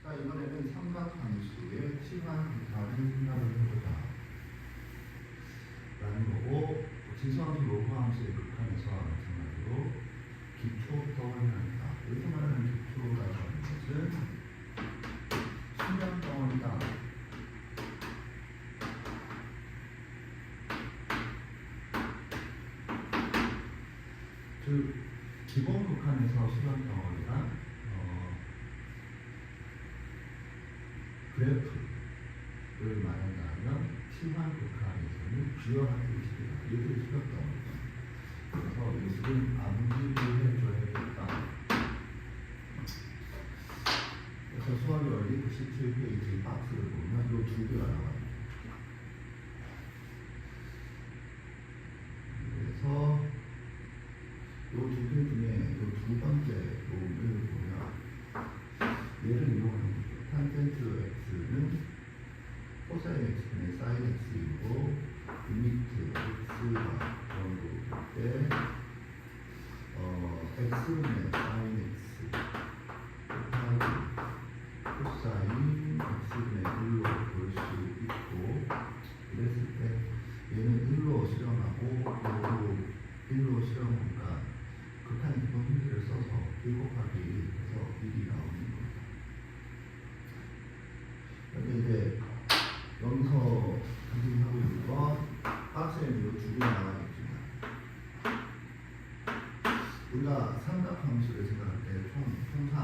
자, 이번에는 삼각함수의 치환 극한을 생각을 해보자 라는 거고, 진수함수 로그함수의 극한에서 마찬가지로 기초부터 확인합니다. 여기서 말하는 기초라고 하는 것은 수면 덩어리다. 즉 기본 극한에서 수면 덩어리가 그래프를 말한다면 치환 극한에서는 주요한 뜻입니다. 얘들이 수면 덩어리다. 그래서 이것은 암기를 해줘야겠다. 그래서 수학의 원리 97페이지 박스를 보면 이 두 개가 나와요. 그래서 이 두 개 중에 이 두 번째 놈을 보면 얘를 이용하는 거죠. 탄젠트 x는 코사인 x분의 사인 x이고 리미트 x가 정도 때 x분의 사인 x 곱하기 코사인 x분의 1로 볼 수 있고, 그랬을 때 얘는 1로 수렴하고 얘도 1로 수렴하니까 극한의 기본 힘들을 써서 1 곱하기 1 해서 1이 나오는 거예요. 근데 이제 여기서 확인하고 있는 건 박스에 이 두 개가 나와있지만, 우리가 삼각함수를 생각할 때 통상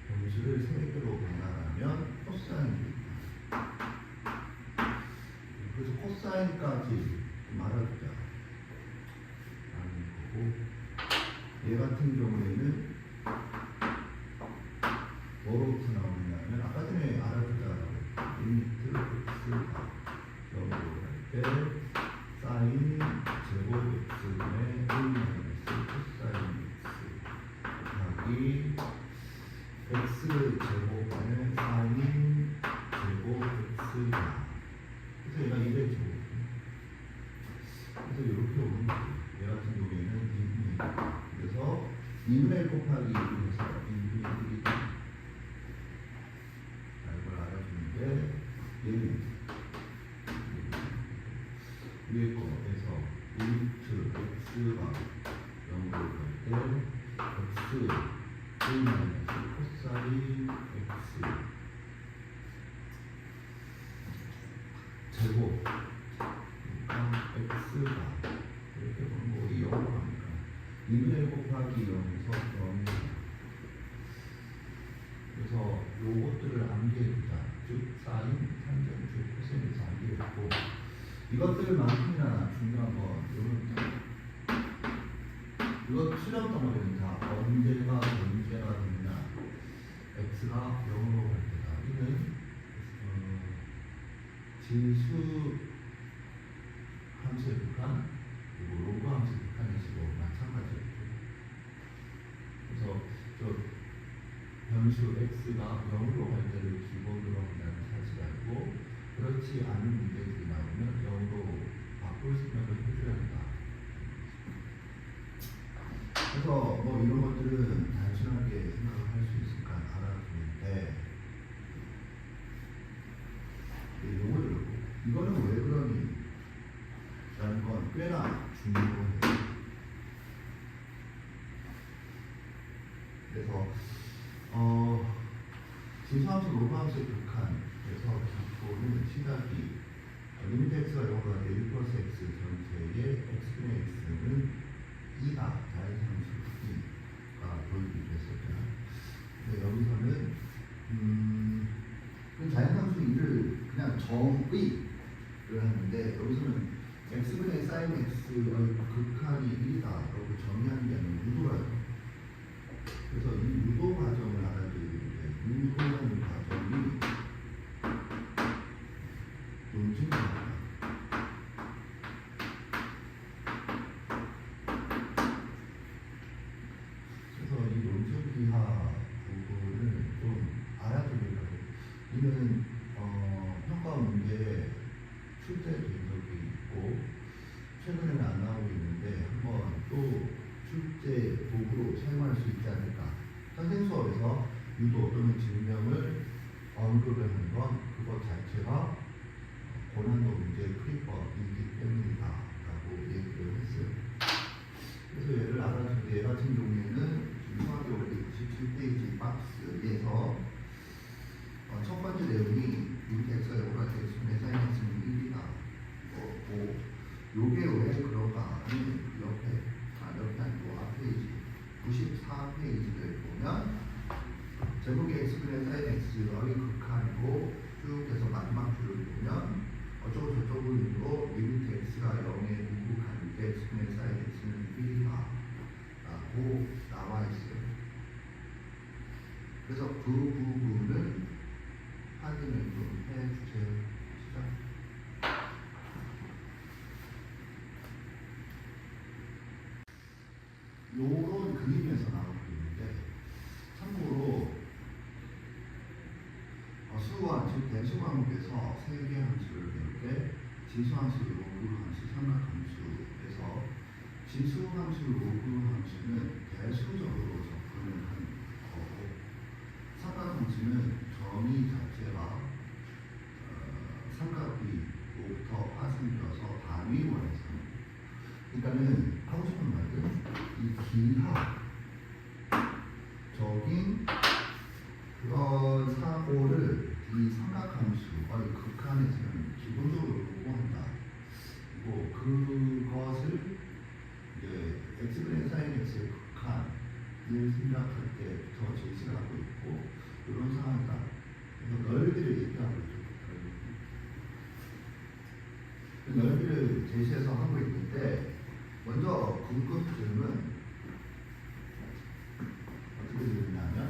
함수를 세 개로 분할하면 코사인이 있다. 그래서 코사인까지 말아주자 라는 거고, 얘 같은 경우에는 뭐로부터 나오느냐면 아까 전에 알아두자라고 했죠. 리미트 x가 0으로 갈 때 사인 제곱 x분의 1 코사인 x 곱하기 x 제곱분의 사인 제곱 x가, 그래서 얘가 200 제곱. 그래서 이렇게 오는 거예요. 얘 같은 경우에는 2분의 1. 그래서 2분의 1 곱하기 1을 해서 2분의 1이다. 이걸 알아주는데, 얘는 위에 거에서 리미트 x가 0으로 갈 때 x 1 코사인 x 제곱, 그러니까 x가 이렇게 보는 거, 이 0으로 가니까 2분의 1 곱하기 0에서 0입니다. 그래서 요것들을 암기해두자. 즉 사인, 탄젠트, 코사인에서 암기해두고, 이것들만큼이나 중요한 건 이것 수렴 덩어리는 다 언제가 되느냐. x가 0으로 갈 때다. 이는 진수 함수의 극한, 그리고 로그 함수의 극한에서도 마찬가지였죠. 그래서 저 변수 x가 0으로 갈 때를 기본으로 한다는 사실 알고, 그렇지 않은 문제들이 나오면 0으로 바꿀 생각을 해줘야 한다. 그래서 뭐 이런 것들은 단순하게 생각을 할 수 있으니까 알아두는데, 요거를 이거는 왜 그러니? 라는 건 꽤나 중요해요. 그래서 진수함수 로그함수의 극한에서 기초는 시작이 리미트 x가 0으로 갈 때 1 플러스 x 전체의 x분의 x는 2다. 자연상수 2가 보이기도 했었잖아요. 근데 여기서는 그 자연상수 2를 그냥 정의를 하는데, 여기서는 x분의 사인 x의 극한이 1이다. 라고 정의하는 게 아니라 유도라요. 그래서 이 유도 과정을 알아줘야 되는데, 유도라는 과정이 논증입니다. 그래서 이 논증기하 부분을 좀 알아두려고. 이는 평가 문제에 출제된 적이 있고 최근에는 안 나오고 있는데, 한번 또 출제 도구로 사용할 수 있지 않을까. 현생 수업에서 유도 또는 증명을 언급을 하는 건 그것 자체가 고난도 문제 풀이법이기 때문이다라고 얘기를 했어요. 그래서 얘를 알아준 얘 같은 경우에는 중요하게 우리 97페이지 박스에서 첫 번째 내용이 림텍스가 요가 텍스트의 사이언스는 1이다. 요게 왜 그런가는 옆에 아니고 앞페이지 94페이지를 보면 제목의 엑스분의 사인 x의 극한이고 쭉 해서 마지막 줄을 보면 어쩌고 저쩌고로 리미트 x가 0에 궁극할 때 엑스분의 사인 x는 1이다 라고 나와 있어요. 그래서 그 부분을 확인을 좀 해주세요. 시작. 요런 그림에서 나오고 있는데 참고로 수완, 즉 대수 과목에서 세 개의 함수를 배울 때 진수함수, 로그함수, 삼각함수에서 진수함수, 로그함수는 대수적으로 접근을 하는 거고 삼각함수는 정의 자체가 삼각비로부터 파생되어서 단위원에서 그러니까는 하고 싶은 말은 이 기하적인 그런 사고를 이 삼각함수의 극한에서는 기본적으로 요구한다. 그리고 그것을 이제 x분의 사인 x의 극한을 생각할 때부터 제시를 하고 있고 이런 상황이다. 그래서 넓이를 얘기하고 있죠. 넓이를 제시해서 하고 있는데 먼저 궁극점은 어떻게 되느냐면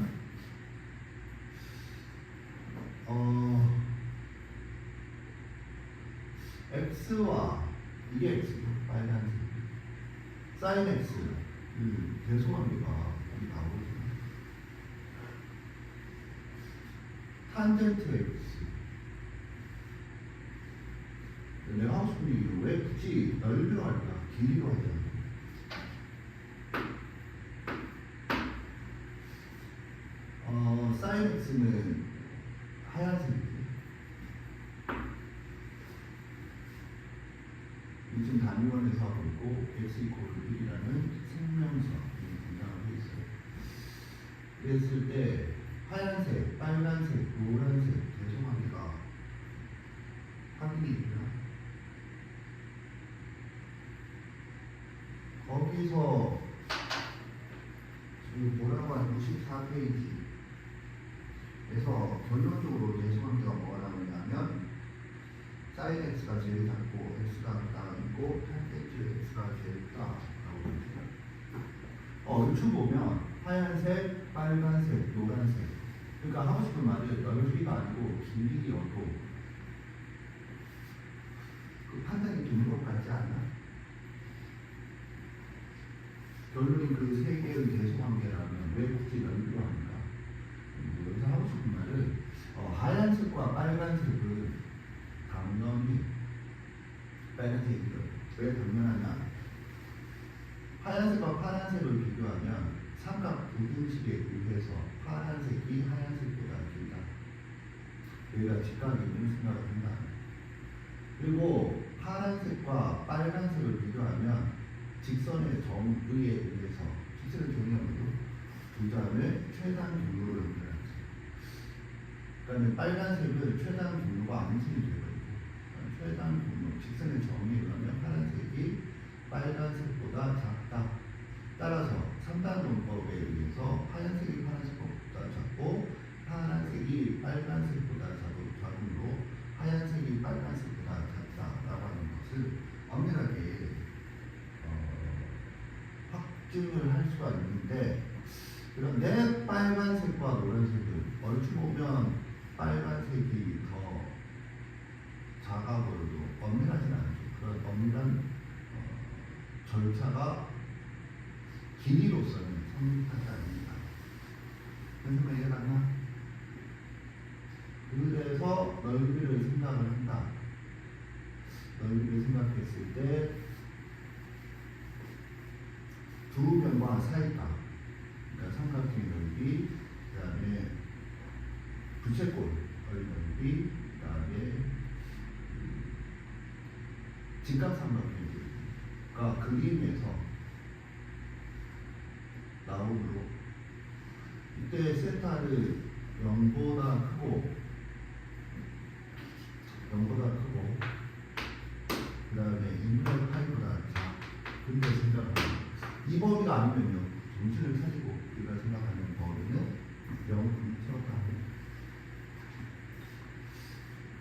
x와 이게 x고 빨간색 사인 x 대소관계가 여기 나오거든요. 탄젠트 x 내가 하고 싶은 얘기는 왜 굳이 넓이로 할까? 길이로 하잖아. 사인 x는 하얀색이지. 지금 단위원에서 하고 있고 x 이코르 1이라는 생명선이 등장하고 있어요. 그랬을 때 하얀색, 빨간색, 노란색 대소관계가 확인이 되나? 거기서 지금 뭐라고 하는 94페이지에서 결론적으로 대소관계가 뭐가 나오냐면 사인 x가 제일 작고 x가 작고 탄젠트 x가 제일 작다라고 있어요. 유추 보면 하얀색, 빨간색, 노란색. 그러니까 하고 싶은 말은 넓이가 아니고 길이여도 그 판단이 되는 것 같지 않나? 결론이 그 세 개의 대소관계라면 왜 굳이 넓이로 하는가? 여기서 하고 싶은 말은 하얀색과 빨간색은 당연히 빨간색이죠. 왜 당연하냐? 하얀색과 파란색을 비교하면 삼각 부등식에 의해서 파란색이 하얀색보다 길다. 여기가 직각임을 생각을 한다. 그리고 파란색과 빨간색을 비교하면 직선의 정의에 의해서 직선의 정의하면도 두 점의 최단 경로를 연결하죠. 그러니까 빨간색은 최단 경로가 암승이 되거든요. 최단 경로, 직선의 정의에 의하면 파란색이 빨간색보다 작다. 따라서 3단 논법에 의해서 하얀색이 파란색보다 작고 파란색이 빨간색보다 작으므로 하얀색이 빨간색보다 작다라고 하는 것을 엄밀하게 확증을 할 수가 있는데 그런데 빨간색과 노란색은 얼추 보면 빨간색이 더 작아 보여도 엄밀하진 않죠. 그런 엄밀한 절차가 길이로서는 성립하지 않습니다. 무슨 이해가 가나? 그래서 넓이를 생각을 한다. 넓이를 생각했을 때 두 변과 사이가 그러니까 삼각형의 넓이, 그 다음에 부채꼴 넓이, 그다음에 직각삼각형과 그림에서 나오므로 이때 세타를 0보다 크고 그 다음에 2분의 파이보다 작은데 생각하면 이 범위가 아니면요 정신을 차리고 우리가 생각하는 범위는 0을 채웠다.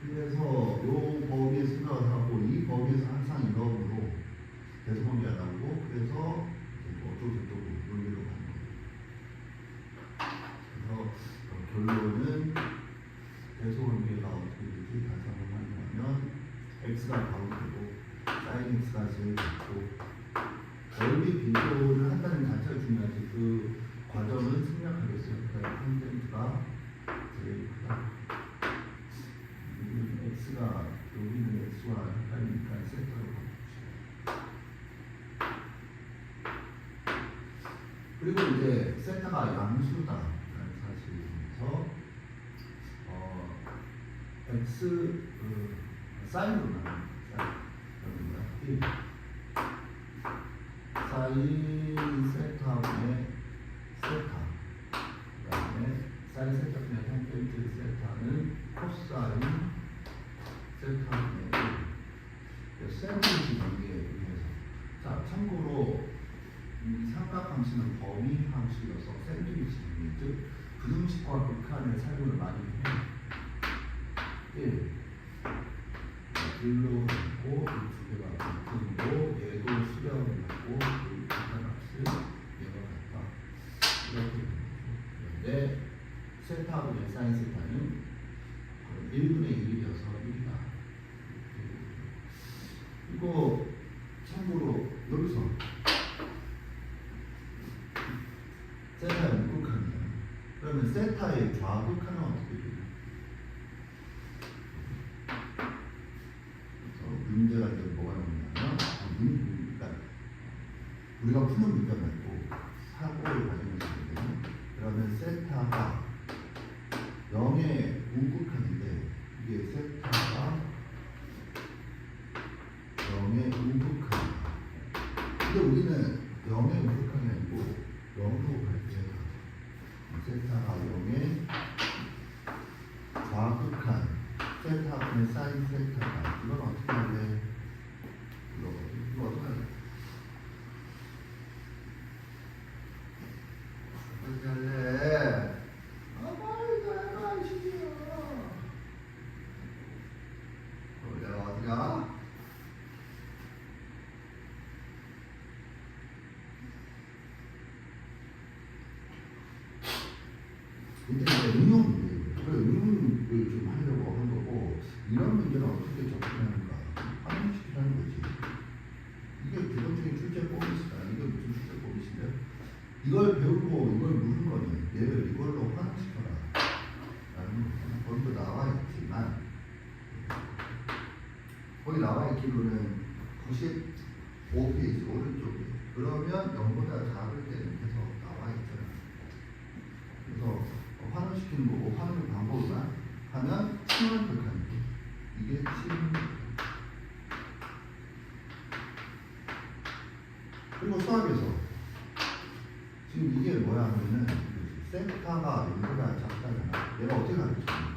그래서 이 범위에 생각을 하고 이 범위에서 항상 이러므로 대소범위가 나오고 그래서 어쩌고저쩌고 논리로 가는 거예요. 그래서 결론은 대소범위가 어떻게 되지? 다시 한번 확인하면 x가 가운데고 sin x가 제일 작고 넓이 비교를 한다는 자체가 중요하지 그 과정은 생략하겠어요. 그러니까 컨텐츠가 제일 크다. x가 여기는 x와 헷갈리니까 세타로 바꿉시다. 그리고 이제 세타가 양수다라는 사실에서 x 사인으로 나눠 사인 세타분의 세타 그 다음에 사인 세타분의 탱젠트 세타는 코사인 세타분의 샌드위치 관계에 의해서 자 참고로 이 삼각함수는 범위 함수여서 샌드위치 관계 즉 부등식과 극한의 사용을 많이 해요. 1 1로 있고 이 두 개가 붙고 얘도 수렴을 하고 이 극한함수 얘가 같다 이렇게 되는 거죠. 그런데 세타분의 사인 세타는 1분의 1이어서 1이다. 이거 참고로 여기서 세타의 우극한이야. 그러면 세타의 좌극한은 어떻게 돼요? 그래서 문제가 이제 뭐가 나오냐면 그러니까 우리가 푸는 문제 말고 사고를 가지고 있거든요. 그러면 세타가 0의 우극한인데 이게 세타가 0의 우극한. 근데 우리는 0의 우극한이 아니고 0으로 갈 때 세타가 0의 좌극한 세타분의 사인 세타가 이건 어떻게 할래? 이거 어떻게 할래? 어떻게 할래? 빨리 가라 시기야. 내가 어디가? 근데 이제 응용 문제예요. 그 응용을 좀 하려고 한 거고 이런 문제는 어떻게 접근하는가 활용시키라는 거지. 이게 기본적인 출제법이시다. 이게 무슨 출제법이신데 이걸 배우고 이걸 묻는 거는 얘를 이걸로 활용시켜라 라는 거잖아. 거기도 나와 있지만 거기 나와 있기로는 95페이지 오른쪽에 그러면 0보다 작을 때는 계속 나와 있잖아. 그래서 활용시키는 거고 활용 방법만 하면 치열 극한이고 이게 치열. 그리고 수학에서 지금 이게 뭐야 하면은 세타가 0보다 작다잖아. 얘가 어떻게 가르쳐주냐?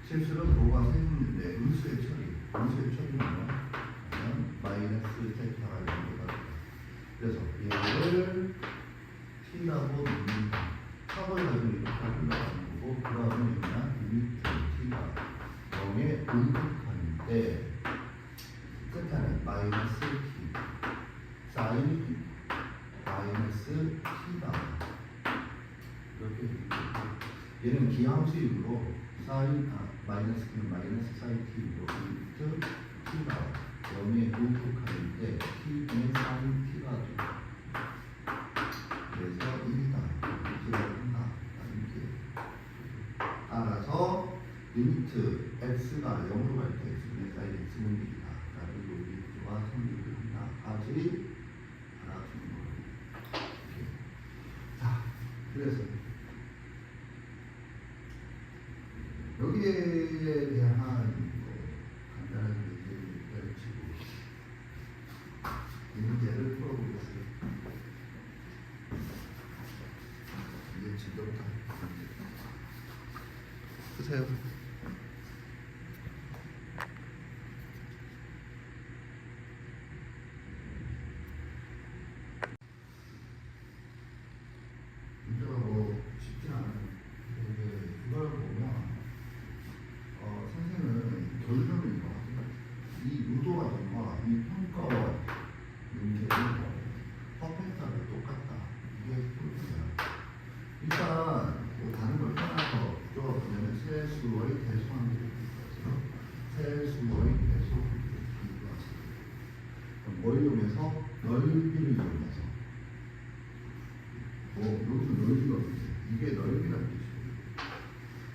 실수로 도가 세는데 음수의 처리. 음수의 처리는 뭐야? 마이너스 세타가 0보다 작다. 그래서 얘를 t라고 봅니다. 탑을 가지고 이렇게 흘러가는 거고 그 다음에 그냥 리미트 t가 0의 우극한인데 세타는 마이너스 t 사인이 마이너스 t다 이렇게 되고 얘는 기함수이므로 사인 마이너스 t는 마이너스 사인 t이므로 리미트 t가 0의 우극한인데 t는 사인 t가 되고 그래서 1이다 따라서 리미트 x가 0으로 갈 때 x분의 사인 x는 1이다 라는 논리와 성립을 한다. 까지 알아주는 거예요. 자, 그래서 여기에 대한 간단한 문제를 치고 이 문제를 풀어보겠습니다. 이제 지금부터 쓰세요. 문제가 뭐 쉽지 않아요. 근데 이걸 보면 선생님은 결론을 이거 이 유도와과 이 평가와 문제는 퍼펙트하게 똑같다. 이게 포인트야. 일단 뭐 다른 걸 떠나서 뭐냐면 세수의 대소관계를 비교하세요. 세수의 대소관계를 비교하세요. 뭘 이용해서? 넓이를 이용해서. 여기서 넓이가 없지. 이게 넓이라는 뜻이에요.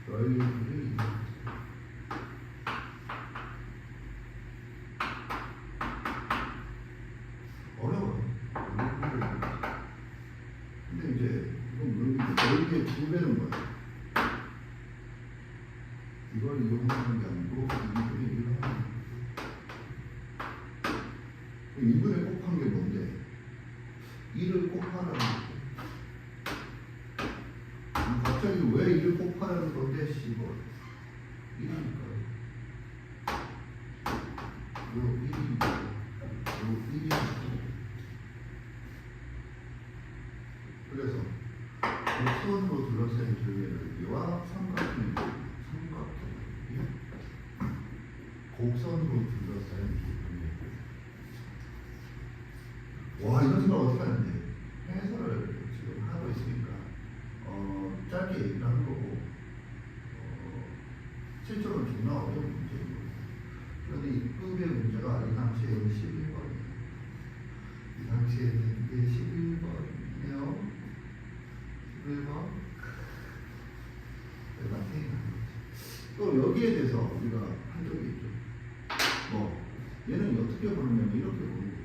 넓이를 이용해서. 어려워요. 근데 이제 이건 넓이의 2배는 거예요. 이걸 이용하는 게 아니고 2분의 1을 하는 거예요. 2분의 곱한 게 뭔데? 1을 곱하라는 거예요. 갑자기 왜 1을 곱하라는 건데 10월 1이니까요. 요 1이니까 요 1이니까 그래서 곡선으로 둘러싸인 교회의 넓이와 삼각형의 넓이 곡선으로 둘러싸인 교회의 넓이. 와, 이런 생각 어떻게 하는데? 해설을 지금 하고 있으니까 짧게 얘기를 하는 거고 실제로는 존나 어려운 문제인 거예요. 그런데 이 급의 문제가 이 당시에는 11번이에요. 이 당시에는 이게 11번이네요. 11번 또 여기에 대해서 우리가 한 적이 있죠. 뭐 얘는 어떻게 보느냐면 이렇게 보는 거예요.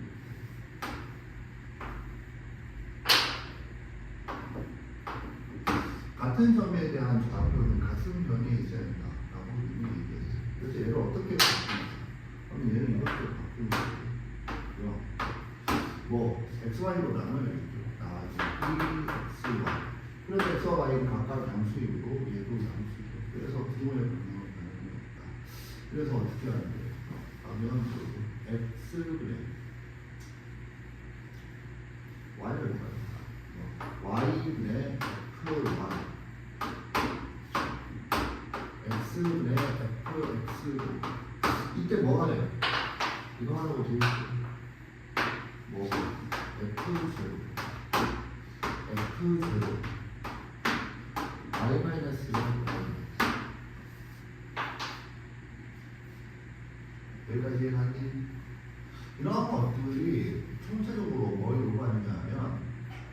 같은 점에 대한 좌표는 같은 변에 있어야 된다라고 이미 얘기했어요. 그래서 얘를 어떻게 바꾸냐 하면 얘는 이렇게 바꾸는 거예요. 뭐 xy로 나눠야겠죠. 나중에 xy. 그래서 x와 y는 각각 양수이고 얘도 양수이고. 그래서 부동의 방향을 변하는 없다. 그래서 어떻게 하는 거예요? 하면 x분의 y를 봐요. y분의 fy x분의 fx 이때 뭐가 돼요? 이거 하라고 되어 있어요. 뭐 f0 y 마이너스 1 여기까지 이해하니? 이런 것들이 총체적으로 뭘 요구하느냐 하면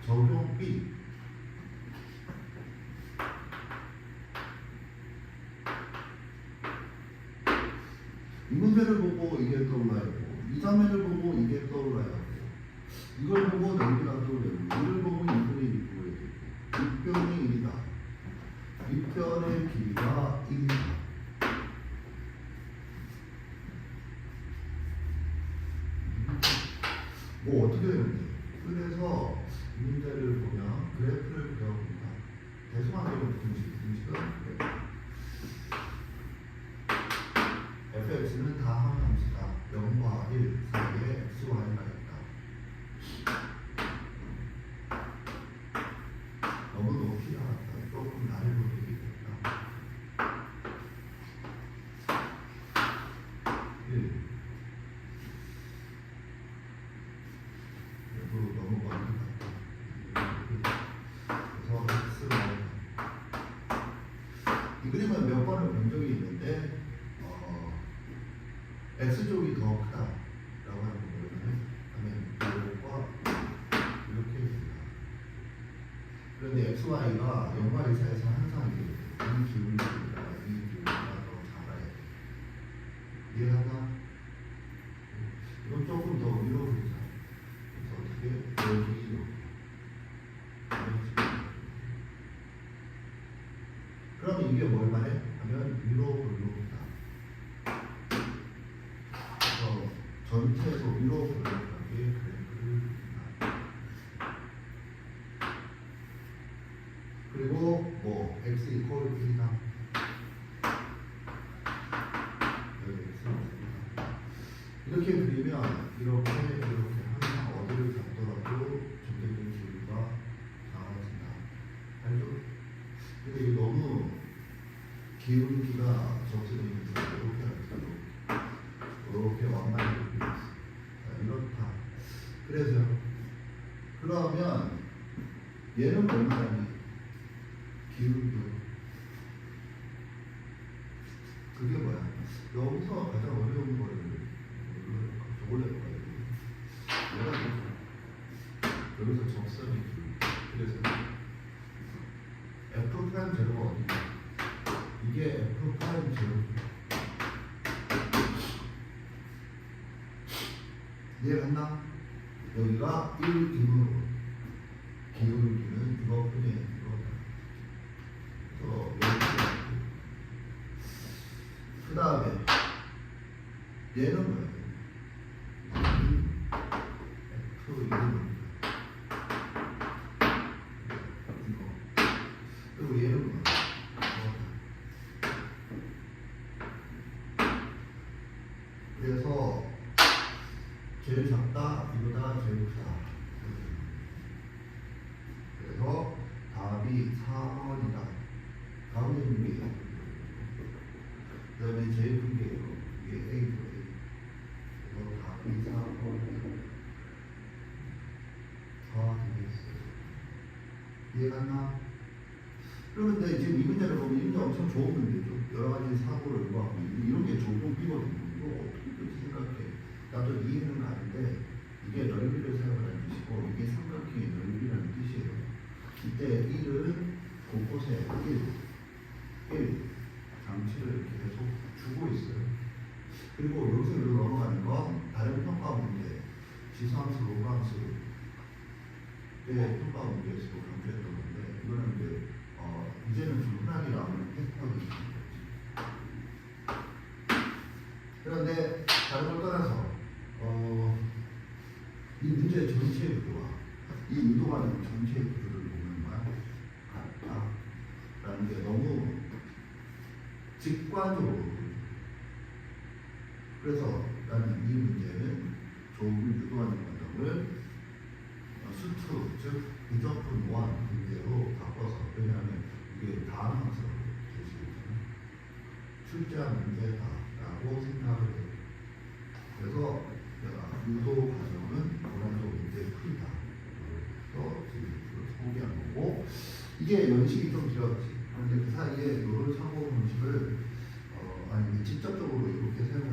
적용 B 이 문제를 보고 이게 떠올라야 하고 이 장면을 보고 이게 떠올라야 하고 이걸 보고 넓이가 떠올라야 하고 이를 보고 2분의 1이 보여야 되고 윗변이 1이다. 윗변의 길이가 1이다. 뭐 어떻게 되는데? 그래서 이 문제를 보면 그래프를 그려봅니다. 대소관계로 분식은 fx는 다 한 함수다. 0과 1 사이에 xy가 있다. 너무 높이 나갔다. 조금 아래로 되겠다. 1 그리고 너무 멀리 갔다. 그래서 xy 이 그림은 몇 번을 본 적이 있는데 x쪽이 더 크다라고 하는 거거든요. 그러면 이것과 이렇게 됩니다. 그런데 xy가 0과 1 사이에서 항상 이 기울기가 더 작아야 돼. 이해하나? 이건 조금 더 위로 보자. 그래서 어떻게 여기로 그러면 이게 뭘 말해? 하면 위로 이렇게 그리면 이렇게 항상 어디를 잡더라도 점적인 기울기가 나와진다. 알죠? 근데 이게 너무 기울기가 적절히 이렇게 할게요. 이렇게 완만히 이렇게 있어. 자, 이렇다. 그래서 그러면 얘는 얼마니? 기울기. 그게 뭐야? 여기서 가장 어려운 거를 적어볼까요? 여기서 접선이 그래서 F 프라임 제로가 어디냐? 이게 F 프라임 제로. 이해갔나? 여기가 1등으로 기울기는 이것뿐이에요. 이거다. 그래서 여기 그 다음에 얘는 뭐예요? F 이름은 이거. 그리고 얘는 뭐예요? 그래서 제일 작다, 이거다, 제일 크다. 그래서 답이 4번이다. 다음 문제예요. 그 다음에 제일 큰 게요. 이게 A죠, A. 그래서 답이 4번이다. 되겠어요. 이해갔나? 그런데 지금 이 문제를 보면 이 문제 엄청 좋은 문제죠. 여러 가지 사고를 의거하고 이런 게 좋은 비거든요. 이거 어떻게 될지 생각해. 나도 이해는 가는데 이게 넓이를 사용하는 뜻이고 이게 삼각형의 넓이라는 뜻이에요. 이때 1은 곳곳에 1 장치를 계속 주고 있어요. 그리고 여기서 여기로 넘어가는 건 다른 평가 문제, 지수함수, 로그함수 때 평가 문제에서도 강조했던 건데 이거는 이제는 좀 흔하게 나오는 패턴이 그런데 다른 걸 떠나서 이 문제 전체의 구조와 이 운동하는 전체의 구조를 보면만 같다라는 게 너무 직관적으로 그래서 나는 이 문제는 조음을 유도하는 과정을 수투, 즉 부적분 원 문제로 바꿔서 왜냐하면 이게 다항항수라고 제시했잖아요. 출제한 문제다라고 생각을 해요. 그래서 내가 유도 과정은 원한도 문제의 풀이다. 그래서 지금 소개한 거고 이게 연식이 좀 길었지. 그런데 그 사이에 이런 사고 방식을 직접적으로 이렇게 사용